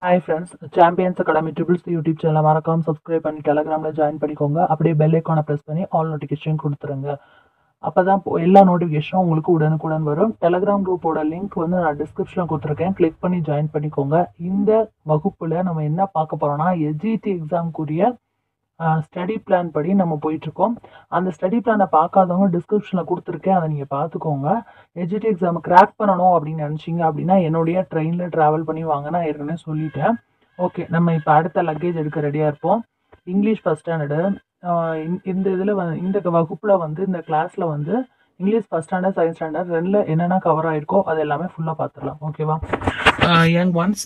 Hi friends, Champions Academy Triples YouTube சேனலை மறக்காம subscribe பண்ணி டெலகிராம்ல ஜாயின் பண்ணிக்கோங்க. அப்படியே பெல் ஐக்கானை ப்ரெஸ் பண்ணி ஆல் நோட்டிஃபிகேஷன் கொடுத்துருங்க. அப்பதான் எல்லா நோட்டிஃபிகேஷனும் உங்களுக்கு உடனுக்குடன் வரும். டெலகிராம் குரூப்போட லிங்க் வந்து நான் டிஸ்கிரிப்ஷனில் கொடுத்துருக்கேன். கிளிக் பண்ணி ஜாயின் பண்ணிக்கோங்க. இந்த வகுப்புல நம்ம என்ன பார்க்க போறோம்னா எஸ்ஜிடி எக்ஸாமுக்குரிய ஸ்டடி பிளான் படி நம்ம போயிட்டுருக்கோம். அந்த ஸ்டடி பிளானை பார்க்காதவங்க டிஸ்கிரிப்ஷனில் கொடுத்துருக்கேன், அதை நீங்கள் பார்த்துக்கோங்க. எஸ்ஜிடி எக்ஸாம் கிராக் பண்ணணும் அப்படின்னு நினச்சிங்க அப்படின்னா என்னுடைய ட்ரெயினில் ட்ராவல் பண்ணி வாங்க, நான் ஏற்கனவே சொல்லிட்டேன். ஓகே, நம்ம இப்போ அடுத்த லக்கேஜ் எடுக்க ரெடியாக இருப்போம். இங்கிலீஷ் ஃபஸ்ட் ஸ்டாண்டர்டு இந்த இதில் இந்த வகுப்பில் வந்து இந்த கிளாஸில் வந்து English first standard second standard ரெண்டில் என்னென்ன கவர் ஆகிருக்கோ அது எல்லாமே ஃபுல்லாக பார்த்துடலாம். ஓகேவா? யங் ஒன்ஸ்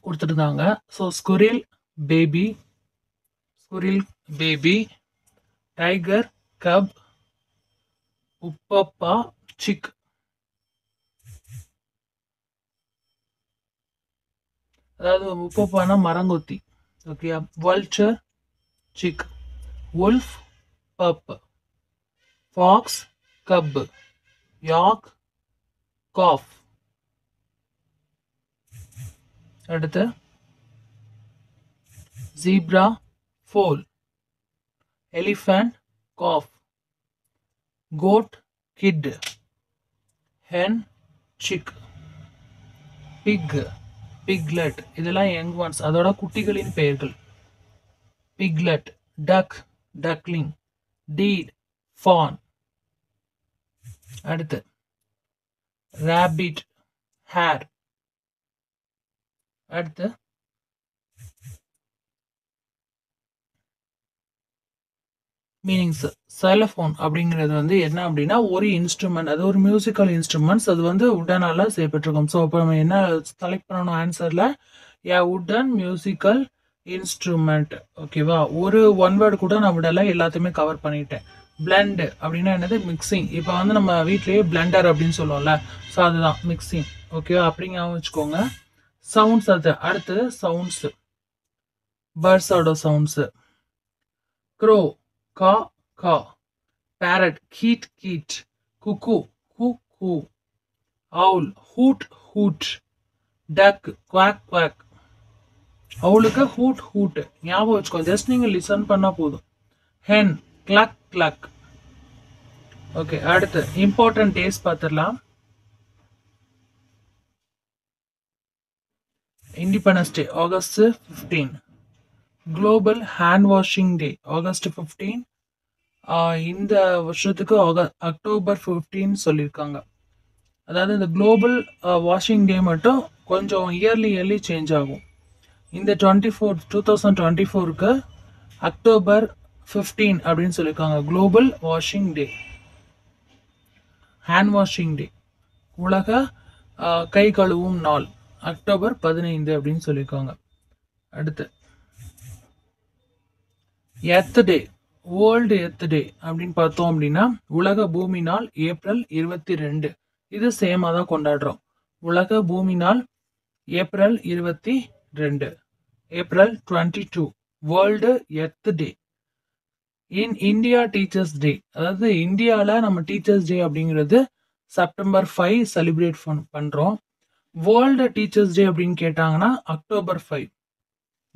கொடுத்துருந்தாங்க. So squirrel baby, tiger cub, hoopoe chick. அதாவது உப்பப்பானா மரங்கொத்தி. Okay. Vulture chick, wolf pup, fox cub, yak calf. அடுத்து zebra foal, elephant calf, goat kid, hen chick, piglet. இதெல்லாம் யங் ஒன்ஸ், அதோட குட்டிகளின் பெயர்கள். piglet, duck, duckling, deer, fawn. அடுத்து rabbit, hare. அடுத்து meanings. Cellophane அப்படிங்கிறது வந்து என்ன அப்படின்னா ஒரு இன்ஸ்ட்ருமெண்ட், அது ஒரு மியூசிக்கல் இன்ஸ்ட்ருமெண்ட்ஸ். அது வந்து உடனால செய்யப்பட்டிருக்கும். ஸோ இப்போ நம்ம என்ன செலக்ட் பண்ணணும் ஆன்சர்ல? உடன் மியூசிக்கல் இன்ஸ்ட்ருமெண்ட். ஓகேவா? ஒரு ஒன் வேர்டு கூட நான் விடலை, எல்லாத்தையுமே கவர் பண்ணிட்டேன். பிளெண்ட் அப்படின்னா என்னது? மிக்சிங். இப்போ வந்து நம்ம வீட்லேயே பிளெண்டர் அப்படின்னு சொல்லுவோம்ல, ஸோ அதுதான் மிக்சிங். ஓகேவா? அப்படிங்க வச்சுக்கோங்க. சவுண்ட்ஸ். அடுத்து சவுண்ட்ஸ், பேர்ட்ஸோட சவுண்ட்ஸ். க்ரோ கா கா, parrot கீட் கீட், cuckoo கூ கூ, owl hoot hoot, duck quack quack. அவளுக்கு ஹூட் ஹூட் ஞாபகம் வச்சுக்கோ, ஜஸ்ட் நீங்க லிசன் பண்ணா போதும். Hen cluck cluck. ஓகே. அடுத்து இம்பார்ட்டன்ட் டேஸ் பார்த்துடலாம். Independence Day August 15, global hand washing day August 15. இந்த வருஷத்துக்கு அக்டோபர் 15 சொல்லியிருக்காங்க. அதாவது இந்த குளோபல் வாஷிங் டே மட்டும் கொஞ்சம் இயர்லி சேஞ்ச் ஆகும். இந்த 2024க்கு அக்டோபர் 15 அப்படின்னு சொல்லியிருக்காங்க. குளோபல் வாஷிங் டே, ஹேண்ட் வாஷிங் டே, உலக கை கழுவும் நாள் அக்டோபர் 15 அப்படின்னு சொல்லியிருக்காங்க. அடுத்து எர்த் டே, வேர்ல்டு எர்த் டே அப்படின்னு பார்த்தோம் அப்படின்னா உலக பூமி நாள் ஏப்ரல் 22. இது சேமா தான் கொண்டாடுறோம். உலக பூமி நாள் April 22. April 22 world earth day. In India teachers day, அதாவது இந்தியாவில் நம்ம டீச்சர்ஸ் டே அப்படிங்கிறது செப்டம்பர் 5 செலிப்ரேட் பண்றோம். வேர்ல்டு டீச்சர்ஸ் டே அப்படின்னு கேட்டாங்கன்னா அக்டோபர் 5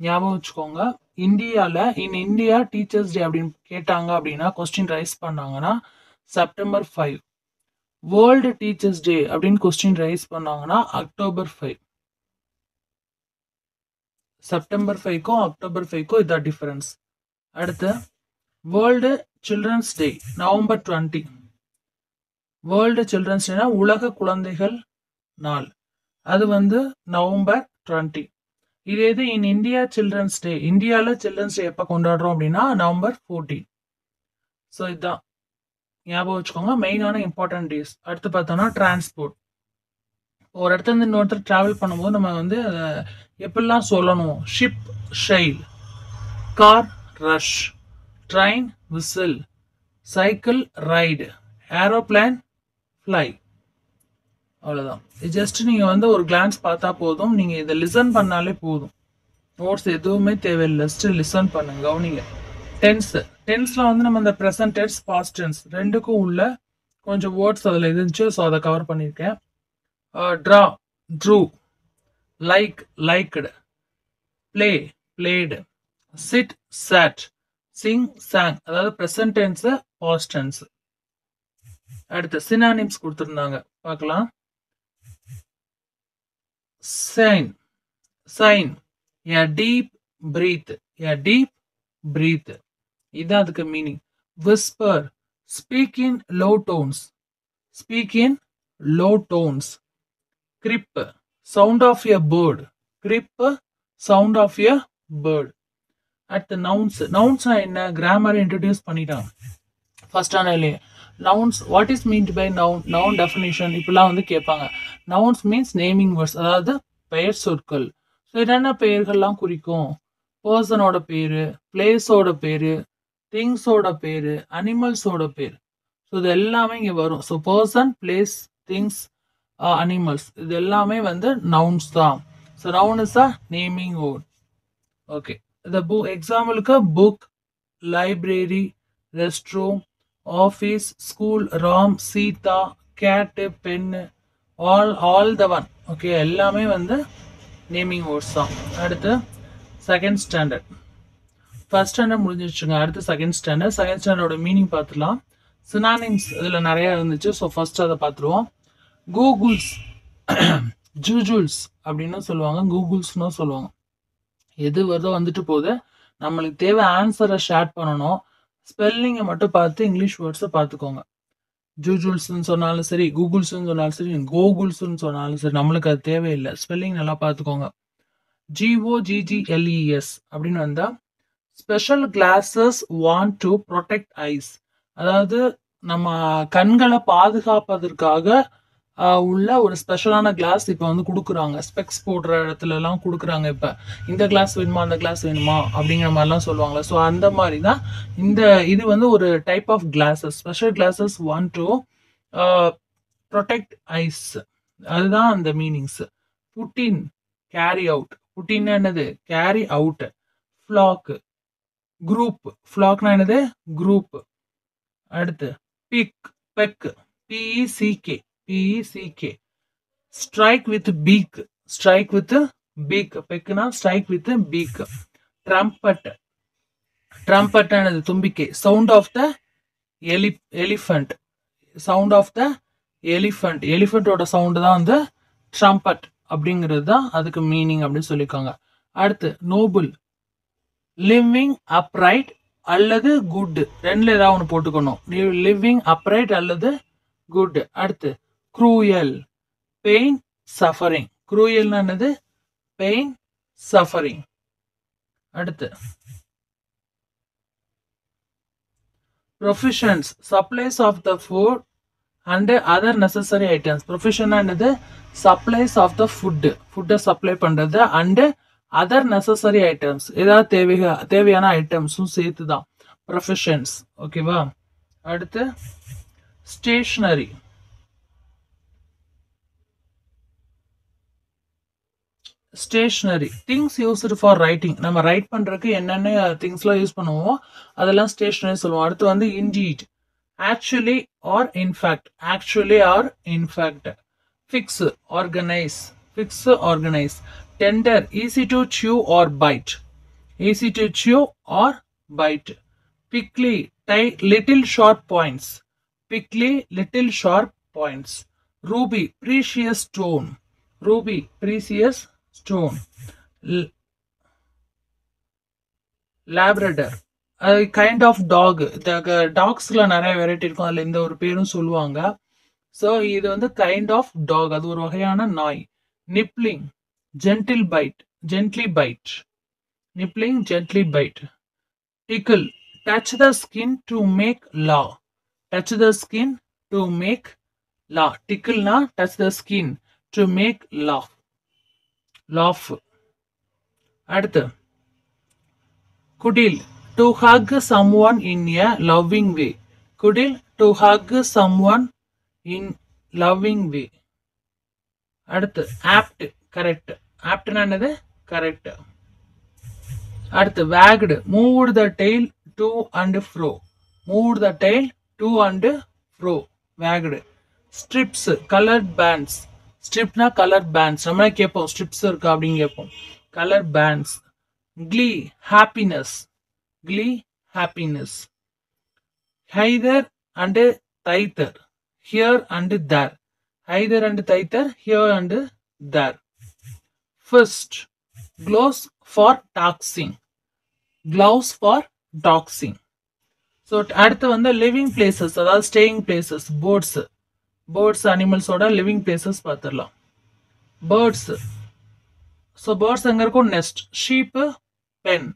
ஞாபகம் வச்சுக்கோங்க. இன் இந்தியா டீச்சர்ஸ் டே அப்படின்னு கேட்டாங்க அப்படின்னா கொஸ்டின் ரைஸ் பண்ணாங்கன்னா செப்டம்பர் 5. வேர்ல்டு டீச்சர்ஸ் டே அப்படின்னு கொஸ்டின் ரைஸ் பண்ணாங்கன்னா அக்டோபர் 5. செப்டம்பர் 5க்கும் அக்டோபர் 5க்கும் இதான் டிஃபரன்ஸ். அடுத்து world children's day November 20. World children's டேனா உலக குழந்தைகள் நாள், அது வந்து நவம்பர் 20. இதே இது இன் இந்தியா சில்ட்ரன்ஸ் டே, இந்தியாவில் சில்ட்ரன்ஸ் டே எப்போ கொண்டாடுறோம் அப்படின்னா நவம்பர் 14. ஸோ இதுதான் ஞாபகம் வச்சுக்கோங்க மெயினான இம்பார்ட்டன்ட் டேஸ். அடுத்து பார்த்தோம்னா டிரான்ஸ்போர்ட். ஒரு இடத்துல இருந்து இன்னொருத்தர் டிராவல் பண்ணும்போது நம்ம வந்து எப்படிலாம் சொல்லணும்? Ship sail, car rush, train whistle, cycle ride, aeroplane fly. அவ்வளோதான். ஜஸ்ட் நீங்கள் வந்து ஒரு கிளான்ஸ் பார்த்தா போதும், நீங்கள் இதை லிசன் பண்ணாலே போதும். நோட்ஸ் எதுவுமே தேவையில்லை, ஜஸ்ட் லிசன் பண்ணுங்க, கவனிங்க. டென்ஸில் வந்து நம்ம இந்த ப்ரெசன்ட் டென்ஸ் பாஸ்ட் டென்ஸ் ரெண்டுக்கும் உள்ள கொஞ்சம் வேர்ட்ஸ் அதில் இருந்துச்சு, ஸோ அதை கவர் பண்ணியிருக்கேன். Draw true, like, liked, play, played, sit, sat, sing, sang. அதாவது present tense, past tense. அடுத்து synonyms கொடுத்திருந்தாங்க பார்க்கலாம். Sign, sign, a deep breath, a deep breath. இதான் அதுக்கு meaning. Whisper, speak in low tones, speak in low tones. Crip, sound of a bird, crip, sound of a bird. At the nouns, nouns என்ன grammar introduce பண்ணிட்டாங்க first ஆனாலே. nouns, what is meant by noun, noun definition இப்பெல்லாம் வந்து கேட்பாங்க. nouns means naming words, அதாவது பெயர் சொற்கள். So என்னென்ன பெயர்கள்லாம் குறிக்கும்? பர்சனோட பேரு, பிளேஸோட பேரு, திங்ஸோட பேரு, அனிமல்ஸோட பேர். ஸோ இது எல்லாமே இங்கே வரும். So person, places, things, animals, இது எல்லாமே வந்து நவுன்ஸ் தான். So noun is a naming word. Okay, இந்த எக்ஸாம்பிளுக்கு book, library, rest room, office, school, Ram, Sita, cat, pen, all the one. Okay, எல்லாமே வந்து நேமிங் வேர்ட்ஸ் தான். அடுத்து செகண்ட் ஸ்டாண்டர்ட். ஃபர்ஸ்ட் ஸ்டாண்டர்ட் முடிஞ்சிருச்சுங்க. அடுத்து செகண்ட் ஸ்டாண்டர்ட். செகண்ட் ஸ்டாண்டர்டோட மீனிங் பார்த்துலாம். சினானிம்ஸ் இதில் நிறைய இருந்துச்சு. ஸோ ஃபர்ஸ்ட் அதை பார்த்துருவோம். கூகுள்ஸ், ஜூஜுல்ஸ் அப்படின்னு சொல்லுவாங்க, கூகுள்ஸ்னு சொல்லுவாங்க. எது வருதோ வந்துட்டு போகுது. நம்மளுக்கு தேவை ஆன்சரை ஷேர் பண்ணணும். ஸ்பெல்லிங்கை மட்டும் பார்த்து இங்கிலீஷ் வேர்ட்ஸை பார்த்துக்கோங்க. ஜூஜுல்ஸ்ன்னு சொன்னாலும் சரி, கூகுள்ஸ்ன்னு சொன்னாலும் சரி, கோகுல்ஸ்ன்னு சொன்னாலும் சரி, நம்மளுக்கு அது தேவையில்லை. ஸ்பெல்லிங் நல்லா பார்த்துக்கோங்க. GOGGLES அப்படின்னு வந்தா special classes want to protect eyes. அதாவது நம்ம கண்களை பாதுகாப்பதற்காக உள்ள ஒரு ஸ்பெஷலான கிளாஸ் இப்போ வந்து கொடுக்குறாங்க. ஸ்பெக்ஸ் போடுற இடத்துல எல்லாம் கொடுக்குறாங்க. இப்போ இந்த கிளாஸ் வேணுமா, அந்த கிளாஸ் வேணுமா அப்படிங்கிற மாதிரிலாம் சொல்லுவாங்களே. ஸோ அந்த மாதிரி தான் இந்த இது வந்து ஒரு type of classes. Special classes want to protect eyes, அதுதான் அந்த meanings. Put in, carry out. Put in என்னது? Carry out. Flock, group. ஃப்ளாக்னா என்னது? குரூப். அடுத்து pick, peck, PECK, PECK. Strike with beak, strike with beak. பெக்னா strike with beak. Trumpet, trumpet என்னது? தும்பிக்கை. Sound of the elephant, sound of the elephant. எலிஃபண்டோட sound தான் வந்து ட்ரம்பட் அப்படிங்கிறது தான் அதுக்கு மீனிங் அப்படின்னு சொல்லியிருக்காங்க. அடுத்து நோபல், லிவிங் அப்ரைட் அல்லது குட், ரெண்டுல ஏதாவது ஒன்று போட்டுக்கணும். லிவிங் அப்ரைட் அல்லது குட். அடுத்து க்ரூயல், பெயின், சஃபரிங். க்ரூயல்னா என்னது? Pain, suffering. அடுத்து provisions, supplies of the food and other necessary items. ப்ரொஃபிஷன்னா என்னது? சப்ளைஸ் ஆஃப் த ஃபுட்டு, ஃபுட்டை சப்ளை பண்ணுறது, அண்டு அதர் நெசசரி ஐட்டம்ஸ், ஏதாவது தேவையான ஐட்டம்ஸும் சேர்த்து தான் ப்ரொஃபிஷன்ஸ். ஓகேவா? அடுத்து stationery. Stationery, things used for writing. நம்ம ரைட் பண்ணுறதுக்கு என்னென்ன திங்ஸ்லாம் யூஸ் பண்ணுவோம் அதெல்லாம் ஸ்டேஷனரி சொல்லுவோம். அடுத்து வந்து indeed, actually or in fact, actually or in fact. Fix, organise, fix, organise. Tender, easy to chew or bite, easy to chew or bite. Pickly, little sharp points, pickly, little sharp points. Ruby, precious stone, ruby, precious stone. Labrador, a kind of dog. டாக்ஸ்ல நிறைய variety இருக்கும், அதில் இந்த ஒரு பேரும் சொல்லுவாங்க. So இது வந்து kind of talk, அது ஒரு வகையான நாய். நிப்ளிங், gentle bite, gently bite. Nippling, gently bite. Tickle, touch the skin to make law, touch the skin to make law. Tickle na touch the skin to make laugh, laugh. அடுத்து குடில், to hug someone in a loving way. குடில், to hug someone in loving way. அடுத்து apt, correct. ஆப்ட்னா என்னது? Correct. அடுத்து wagged, moved the tail to and fro, moved the tail to and fro, wagged. Stripes, coloured bands, ஸ்ட்ரிப்னா colour bands. நம்மளே கேட்போம் stripes இருக்கா அப்படின்னு கேட்போம். Colour bands. Glee happiness. Glee happiness. Hither and thither. Here and there. Hither and thither. Here and there. First gloves for toxing. gloves for toxing. So அடுத்து வந்து living places, அதாவது staying places. Birds அனிமல்ஸோட living places பார்த்துடலாம். Birds. So birds எங்க இருக்கும்? Nest. Sheep pen.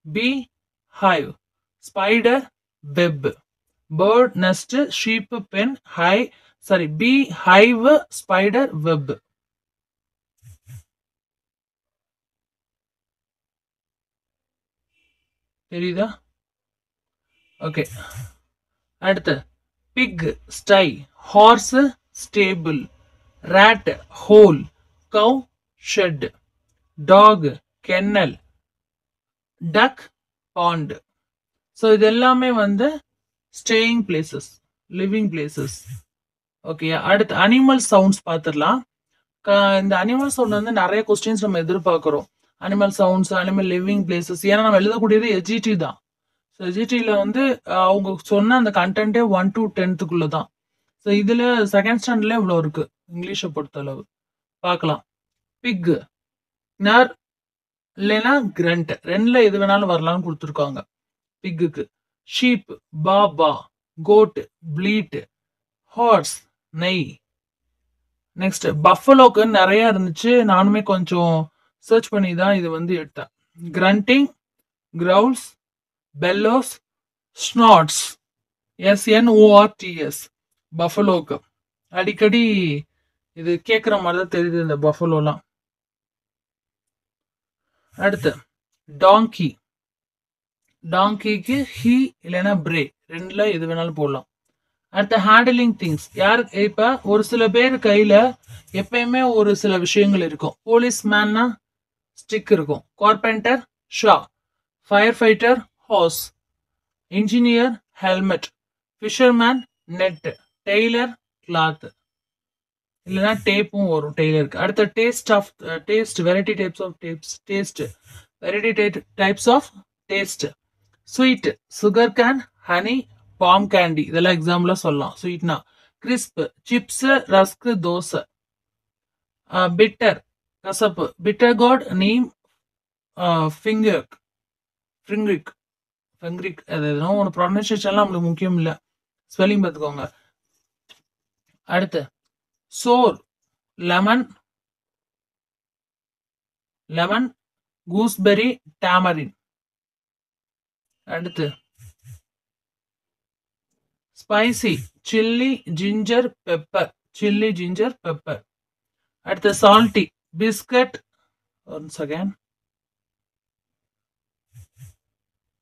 Bee hive. Spider web. Bird nest, sheep pen, bee hive, spider web. தெரியுதா? Okay. அடுத்து pig sty. Horse stable. Rat hole. Cow shed. Dog kennel. Duck pond. So இது எல்லாமே வந்து staying places, living places. Okay. அடுத்து animal sounds பார்த்துடலாம். இந்த animal sound வந்து நிறைய கொஸ்டின்ஸ் நம்ம எதிர்பார்க்கிறோம். Animal sounds, animal living places. ஏன்னா நம்ம எழுதக்கூடியது எஜிடி தான். ஸோ எஜிடியில் வந்து அவங்க சொன்ன அந்த கண்டென்ட்டே 1 to 10th தான். ஸோ இதில் செகண்ட் ஸ்டாண்டர்ட்ல இவ்வளோ இருக்கு இங்கிலீஷை பொறுத்தளவு. பார்க்கலாம். பிக் நர் இல்லைன்னா கிரண்ட், ரெண்டுல எது வேணாலும் வரலாம்னு கொடுத்துருக்காங்க பிக்குக்கு. Sheep baa. Goat bleat. Horse neigh. Next பஃபலோக்கு நிறைய இருந்துச்சு, நானுமே கொஞ்சம் சர்ச் பண்ணி தான் இது வந்து எடுத்தேன். கிரண்டிங், கிரவுல்ஸ், பெல்லோஸ், ஸ்னாட்ஸ். SNORTS. பஃபலோக்கு அடிக்கடி இது கேட்குற மாதிரி தான் தெரியுது இந்த பஃபலோலாம். அடுத்து டாங்கி. டாங்கிக்கு ஹி இல்லைன்னா பிரே, ரெண்டுல எது வேணாலும் போடலாம். அடுத்த ஹேண்டிலிங் திங்ஸ். யார் இப்ப ஒரு சில பேர் கையில எப்பயுமே ஒரு சில விஷயங்கள் இருக்கும். போலீஸ் மேன்னா ஸ்டிக் இருக்கும். Carpenter saw. Fire fighter horse. Engineer helmet. Fisherman net. Tailor cloth இல்லைன்னா டேப்பும் வரும் டெய்லருக்கு. அடுத்த taste variety types of taste. Variety types of taste. Sweet sugar cane, honey, palm candy. இதெல்லாம் எக்ஸாம்பிளா சொல்லலாம். ஸ்வீட்னா crisp, chips, rusk, dosa. Bitter கசப்பு. பிட்டர் காட், நீம், ஃபிங்கரிக். அது எதுனா ஒரு ப்ரொனன்சியேஷன்லாம் நம்மளுக்கு முக்கியம் இல்லை, ஸ்பெல்லிங் பார்த்துக்கோங்க. அடுத்து சோர் லெமன், கூஸ்பெரி, டாமரின். அடுத்து ஸ்பைசி சில்லி ஜிஞ்சர் பெப்பர். அடுத்து salty biscuit.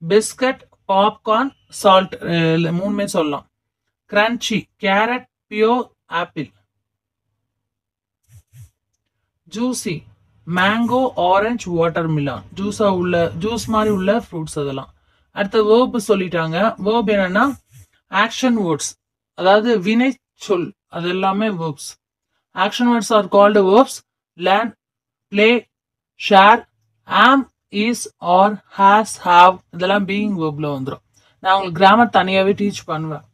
Biscuit, popcorn, salt, மூணுமே சொல்லலாம். Crunchy carrot, pure apple. Juicy mango, orange, watermelon. Juice மாதிரி உள்ள ஃப்ரூட்ஸ் அதெல்லாம். அடுத்த வேர்ப் சொல்லிட்டாங்க. வேர்ப் என்னன்னா ஆக்ஷன் வேர்ட்ஸ், அதாவது வினை சொல், அது எல்லாமே verbs. Action words are called verbs. Learn, play, share, ஆம், இஸ், ஆர், ஹாஸ், ஹாவ் இதெல்லாம் பீயிங் வேர்ப்ல வந்துடும். நான் உங்களுக்கு கிராமர் தனியாகவே டீச் பண்ணுவேன்.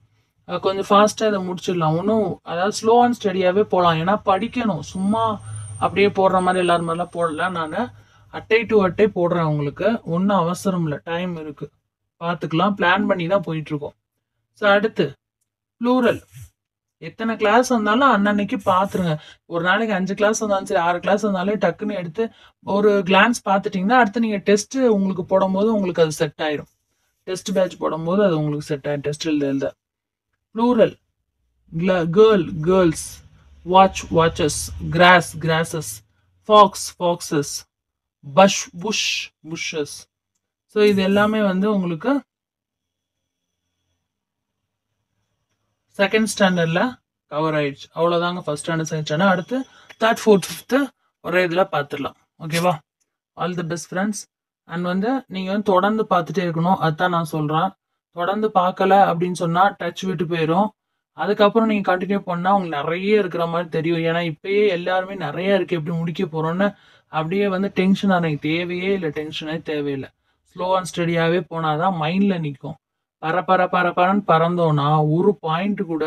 கொஞ்சம் ஃபாஸ்ட்டாக இதை முடிச்சிடலாம். ஒன்றும் அதாவது ஸ்லோ அண்ட் ஸ்டடியாகவே போகலாம். ஏன்னா படிக்கணும், சும்மா அப்படியே போடுற மாதிரி எல்லாரும் மாதிரிலாம் போடல. நான் அட்டை டு அட்டை போடுறேன் உங்களுக்கு. ஒன்றும் அவசரம் இல்லை, டைம் இருக்கு, பார்த்துக்கலாம். பிளான் பண்ணி தான் போயிட்டு இருக்கோம். ஸோ அடுத்து ப்ளூரல். எத்தனை கிளாஸ் வந்தாலும் அன்னன்னைக்கு பார்த்துருங்க. ஒரு நாளைக்கு 5 கிளாஸ் வந்தாலும் சரி, 6 கிளாஸ் வந்தாலே டக்குன்னு எடுத்து ஒரு கிளான்ஸ் பார்த்துட்டிங்கன்னா அடுத்து நீங்கள் டெஸ்ட் உங்களுக்கு போடும்போது உங்களுக்கு அது செட் ஆயிடும். டெஸ்ட் பேட்ச் போடும்போது அது உங்களுக்கு செட் ஆயிடும். டெஸ்ட் எழுத plural. Girl girls, watch watches, cross crosses, fox foxes, bushes. So இது எல்லாமே வந்து உங்களுக்கு செகண்ட் ஸ்டாண்டர்ட்ல கவர் ஆயிடுச்சு. அவ்வளோதாங்க ஃபர்ஸ்ட் ஸ்டாண்டர்ட், செகண்ட் ஸ்டாண்டர்ட். அடுத்து தேர்ட், ஃபோர்த், ஃபிஃப்த்து ஒரே இதில் பார்த்துடலாம். ஓகேவா? All the best friends. And வந்து நீங்கள் வந்து தொடர்ந்து பார்த்துட்டே இருக்கணும், அதுதான் நான் சொல்கிறேன். தொடர்ந்து பார்க்கல அப்படின்னு சொன்னால் டச் விட்டு போயிடும். அதுக்கப்புறம் நீங்க கண்டினியூ பண்ணா உங்களுக்கு நிறைய இருக்கிற மாதிரி தெரியும். ஏன்னா இப்பயே எல்லாருமே நிறைய இருக்கு எப்படி முடிக்க போறோம்னு அப்படியே வந்து டென்ஷன் எனக்கு தேவையே இல்லை, டென்ஷனே தேவையில்லை. ஸ்லோ அண்ட் ஸ்டடியாவே போனாதான் மைண்ட்ல நிற்கும். பரன்னு பறந்தோம்னா ஒரு பாயிண்ட் கூட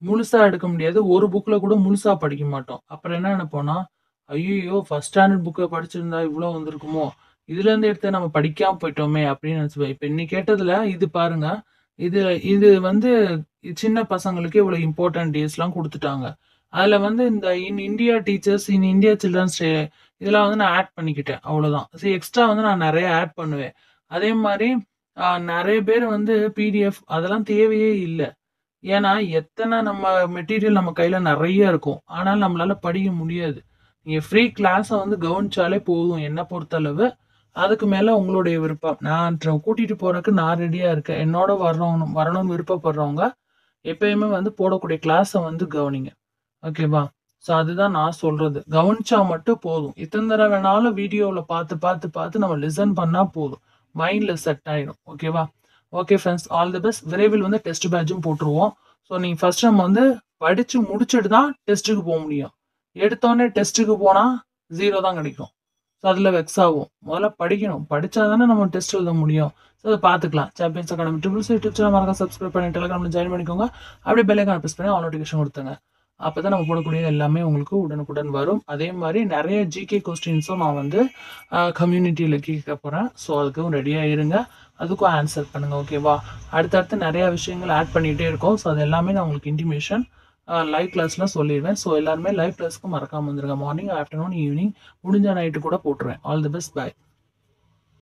முழுசா எடுக்க முடியாது. ஒரு புக்ல கூட முழுசா படிக்க மாட்டோம். அப்புறம் என்ன நினைப்போம்னா, ஐயையோ! ஃபர்ஸ்ட் ஸ்டாண்டர்ட் புக்க படிச்சிருந்தா இவ்ளோ வந்திருக்குமோ! இதுலேருந்து எடுத்து நம்ம படிக்காம போயிட்டோமே! அப்படின்னு நினைச்சுப்பேன். இப்ப நீ கேட்டதுல இது பாருங்க. இது இது வந்து சின்ன பசங்களுக்கு இவ்வளோ இம்பார்ட்டன்ட் டேஸ்லாம் குடுத்துட்டாங்க. அதுல வந்து இந்த India teachers, India children's day இதெல்லாம் வந்து நான் ஆட் பண்ணிக்கிட்டேன். அவ்வளோதான். சரி எக்ஸ்ட்ரா வந்து நான் நெறைய ஆட் பண்ணுவேன். அதே மாரி நெறைய பேர் வந்து பிடிஎஃப் அதெல்லாம் தேவையே இல்ல. ஏன்னா, எத்தன நம்ம மெட்டீரியல் நம்ம கையில நெறைய இருக்கும். ஆனாலும் நம்மளால படிக்க முடியாது. நீங்க ஃப்ரீ கிளாஸ வந்து கவனிச்சாலே போதும் என்ன பொறுத்தளவு. அதுக்கு மேல உங்களுடைய விருப்பம். நான் கூட்டிட்டு போறதுக்கு நான் ரெடியா இருக்கேன். என்னோட வரணும்னு விருப்பப்படுறவங்க, எப்பயுமே வந்து போடக்கூடிய கிளாஸ வந்து கவனிங்க. ஓகேவா? ஸோ அதுதான் நான் சொல்றது. கவனிச்சா மட்டும் போதும். எத்தன தடவ வேணாலும் வீடியோல பார்த்து நம்ம லிசன் பண்ணா போதும். மைண்ட்ல செட் ஆயிடும். ஓகேவா? Okay friends, all the best. விரைவில் வந்து டெஸ்ட் பேட்சும் போட்டுருவோம். ஸோ நீங்க ஃபர்ஸ்ட் நம்ம வந்து படிச்சு முடிச்சுட்டு தான் டெஸ்ட்டுக்கு போ முடியும். எடுத்தோனே டெஸ்ட்டுக்கு போனா 0 தான் கிடைக்கும். ஸோ அதில வெக்ஸ் ஆகும். முதல்ல படிக்கணும். படிச்சா தானே நம்ம டெஸ்ட் எழுத முடியும். ஸோ அத பார்த்துக்கலாம். Champions academy triples YouTube channel மறக்காம சப்ஸ்கிரைப் பண்ணி டெலிகிராம்ல ஜாயின் பண்ணிக்கோங்க. அப்படியே பெல் ஐகான் பிரஸ் பண்ணி ஆல் நோட்டிஃபிகேஷன் குடுத்துங்க. அப்பதான் நம்ம போடக்கூடிய எல்லாமே உங்களுக்கு உடனுக்குடன் வரும். அதே மாரி நெறைய ஜிகே கொஸ்டின்ஸும் நான் வந்து கம்யூனிட்டில கேட்க போறேன். ஸோ அதுக்கும் ரெடியா இருங்க. அதுக்கும் ஆன்சர் பண்ணுங்க. ஓகேவா? அடுத்தடுத்து நெறைய விஷயங்கள் ஆட் பண்ணிட்டே இருக்கோம். ஸோ அது எல்லாமே நான் உங்களுக்கு இன்டிமேஷன் லைவ் கிளாஸ்ல சொல்லிருவேன். ஸோ எல்லாருமே லைவ் கிளாஸ்க்கு மறக்காம வந்துருங்க. மார்னிங், ஆஃப்டர்நூன், ஈவினிங் முடிஞ்சா நைட்டு கூட போட்டுருவேன். All the best. பை.